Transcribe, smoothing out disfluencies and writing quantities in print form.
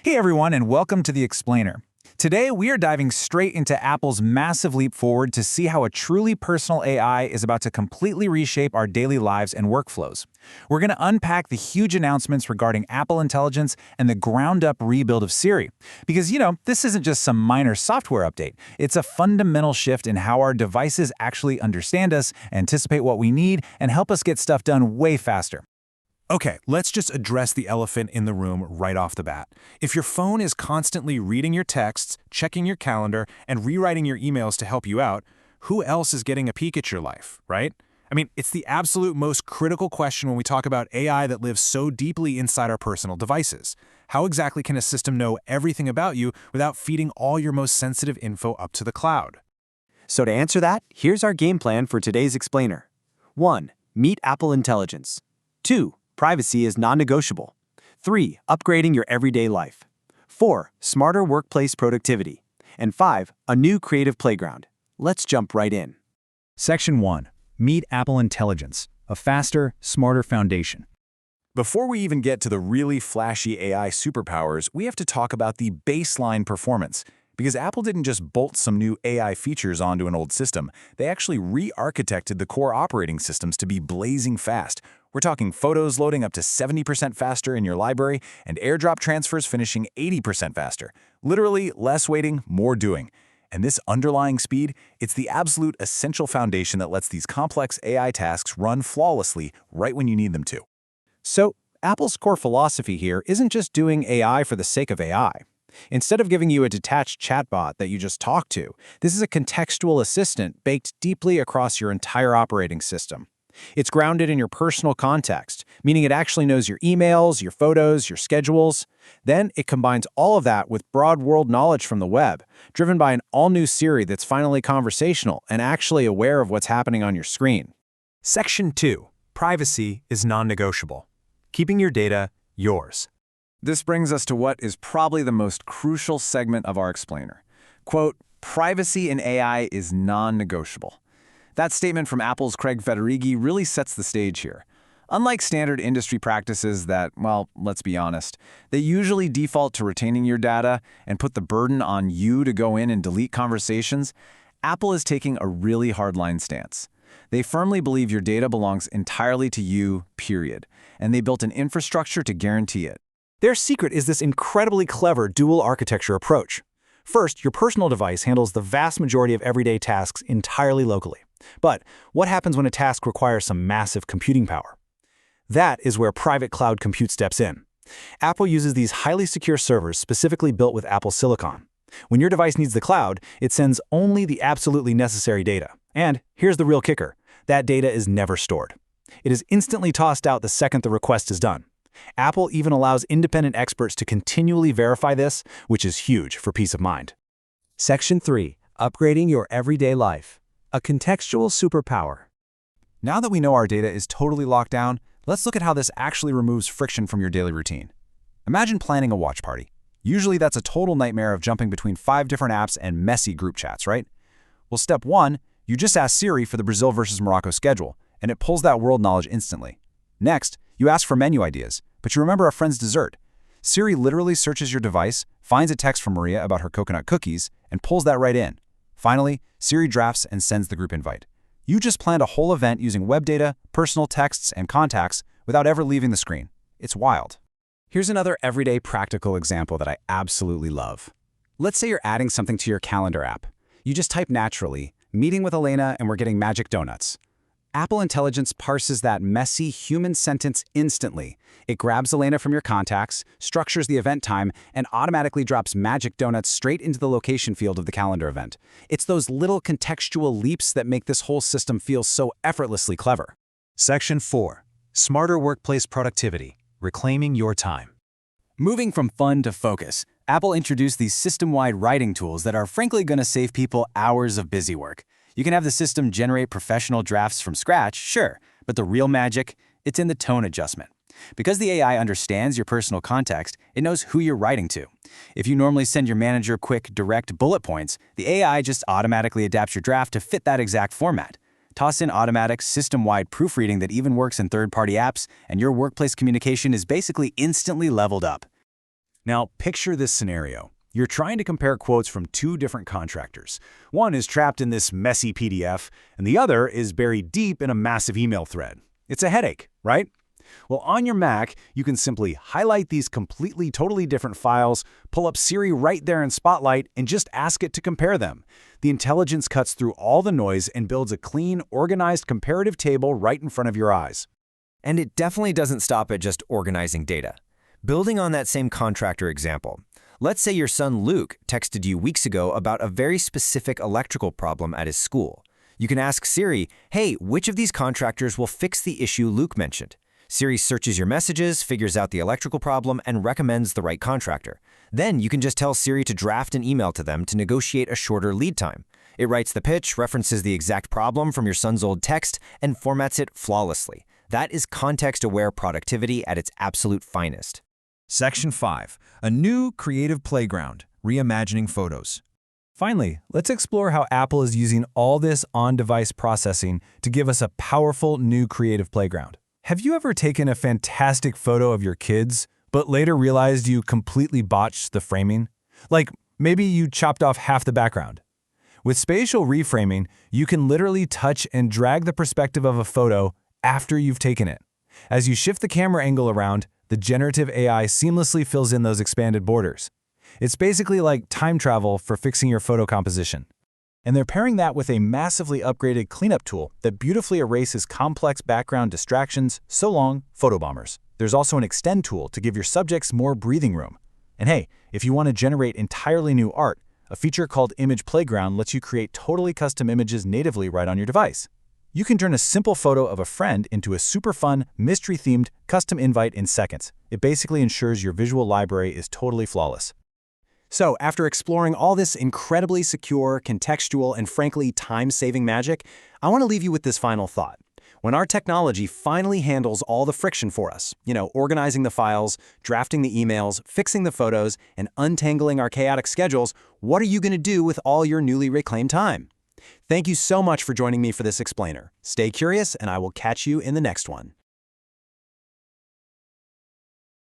Hey everyone, and welcome to The Explainer. Today, we are diving straight into Apple's massive leap forward to see how a truly personal AI is about to completely reshape our daily lives and workflows. We're going to unpack the huge announcements regarding Apple Intelligence and the ground-up rebuild of Siri. Because, this isn't just some minor software update. It's a fundamental shift in how our devices actually understand us, anticipate what we need, and help us get stuff done way faster. Okay, let's just address the elephant in the room right off the bat. If your phone is constantly reading your texts, checking your calendar, and rewriting your emails to help you out, who else is getting a peek at your life, right? It's the absolute most critical question when we talk about AI that lives so deeply inside our personal devices. How exactly can a system know everything about you without feeding all your most sensitive info up to the cloud? So to answer that, here's our game plan for today's explainer. 1. Meet Apple Intelligence. 2. Privacy is non-negotiable. 3. Upgrading your everyday life. 4. Smarter workplace productivity. And 5. A new creative playground. Let's jump right in. Section 1. Meet Apple Intelligence, a faster, smarter foundation. Before we even get to the really flashy AI superpowers, we have to talk about the baseline performance. Because Apple didn't just bolt some new AI features onto an old system, they actually re-architected the core operating systems to be blazing fast. We're talking photos loading up to 70% faster in your library and AirDrop transfers finishing 80% faster. Literally, less waiting, more doing. And this underlying speed, it's the absolute essential foundation that lets these complex AI tasks run flawlessly right when you need them to. So, Apple's core philosophy here isn't just doing AI for the sake of AI. Instead of giving you a detached chatbot that you just talk to, this is a contextual assistant baked deeply across your entire operating system. It's grounded in your personal context, meaning it actually knows your emails, your photos, your schedules. Then it combines all of that with broad world knowledge from the web, driven by an all-new Siri that's finally conversational and actually aware of what's happening on your screen. Section 2. Privacy is non-negotiable. Keeping your data yours. This brings us to what is probably the most crucial segment of our explainer. Quote, privacy in AI is non-negotiable. That statement from Apple's Craig Federighi really sets the stage here. Unlike standard industry practices that, well, let's be honest, they usually default to retaining your data and put the burden on you to go in and delete conversations, Apple is taking a really hardline stance. They firmly believe your data belongs entirely to you, period, and they built an infrastructure to guarantee it. Their secret is this incredibly clever dual architecture approach. First, your personal device handles the vast majority of everyday tasks entirely locally. But what happens when a task requires some massive computing power? That is where private cloud compute steps in. Apple uses these highly secure servers specifically built with Apple Silicon. When your device needs the cloud, it sends only the absolutely necessary data. And here's the real kicker. That data is never stored. It is instantly tossed out the second the request is done. Apple even allows independent experts to continually verify this, which is huge for peace of mind. Section 3. Upgrading your everyday life. A contextual superpower. Now that we know our data is totally locked down, let's look at how this actually removes friction from your daily routine. Imagine planning a watch party. Usually that's a total nightmare of jumping between 5 different apps and messy group chats, right? Well, step 1, you just ask Siri for the Brazil versus Morocco schedule, and it pulls that world knowledge instantly. Next, you ask for menu ideas, but you remember a friend's dessert. Siri literally searches your device, finds a text from Maria about her coconut cookies, and pulls that right in. Finally, Siri drafts and sends the group invite. You just planned a whole event using web data, personal texts, and contacts without ever leaving the screen. It's wild. Here's another everyday practical example that I absolutely love. Let's say you're adding something to your calendar app. You just type naturally, meeting with Elena, and we're getting magic donuts. Apple Intelligence parses that messy human sentence instantly. It grabs Elena from your contacts, structures the event time, and automatically drops magic donuts straight into the location field of the calendar event. It's those little contextual leaps that make this whole system feel so effortlessly clever. Section 4. Smarter workplace productivity. Reclaiming your time. Moving from fun to focus, Apple introduced these system-wide writing tools that are frankly going to save people hours of busy work. You can have the system generate professional drafts from scratch, sure, but the real magic, it's in the tone adjustment. Because the AI understands your personal context, it knows who you're writing to. If you normally send your manager quick, direct bullet points, the AI just automatically adapts your draft to fit that exact format. Toss in automatic, system-wide proofreading that even works in third-party apps, and your workplace communication is basically instantly leveled up. Now, picture this scenario. You're trying to compare quotes from two different contractors. One is trapped in this messy PDF, and the other is buried deep in a massive email thread. It's a headache, right? Well, on your Mac, you can simply highlight these totally different files, pull up Siri right there in Spotlight, and just ask it to compare them. The intelligence cuts through all the noise and builds a clean, organized comparative table right in front of your eyes. And it definitely doesn't stop at just organizing data. Building on that same contractor example, let's say your son Luke texted you weeks ago about a very specific electrical problem at his school. You can ask Siri, hey, which of these contractors will fix the issue Luke mentioned? Siri searches your messages, figures out the electrical problem, and recommends the right contractor. Then you can just tell Siri to draft an email to them to negotiate a shorter lead time. It writes the pitch, references the exact problem from your son's old text, and formats it flawlessly. That is context-aware productivity at its absolute finest. Section 5. A new creative playground, reimagining photos. Finally, let's explore how Apple is using all this on-device processing to give us a powerful new creative playground. Have you ever taken a fantastic photo of your kids, but later realized you completely botched the framing? Like, maybe you chopped off half the background. With spatial reframing, you can literally touch and drag the perspective of a photo after you've taken it. As you shift the camera angle around, the generative AI seamlessly fills in those expanded borders. It's basically like time travel for fixing your photo composition. And they're pairing that with a massively upgraded cleanup tool that beautifully erases complex background distractions, so long, photobombers. There's also an extend tool to give your subjects more breathing room. And hey, if you want to generate entirely new art, a feature called Image Playground lets you create totally custom images natively right on your device. You can turn a simple photo of a friend into a super fun, mystery-themed custom invite in seconds. It basically ensures your visual library is totally flawless. So, after exploring all this incredibly secure, contextual, and frankly time-saving magic, I want to leave you with this final thought. When our technology finally handles all the friction for us, organizing the files, drafting the emails, fixing the photos, and untangling our chaotic schedules, what are you going to do with all your newly reclaimed time? Thank you so much for joining me for this explainer. Stay curious, and I will catch you in the next one.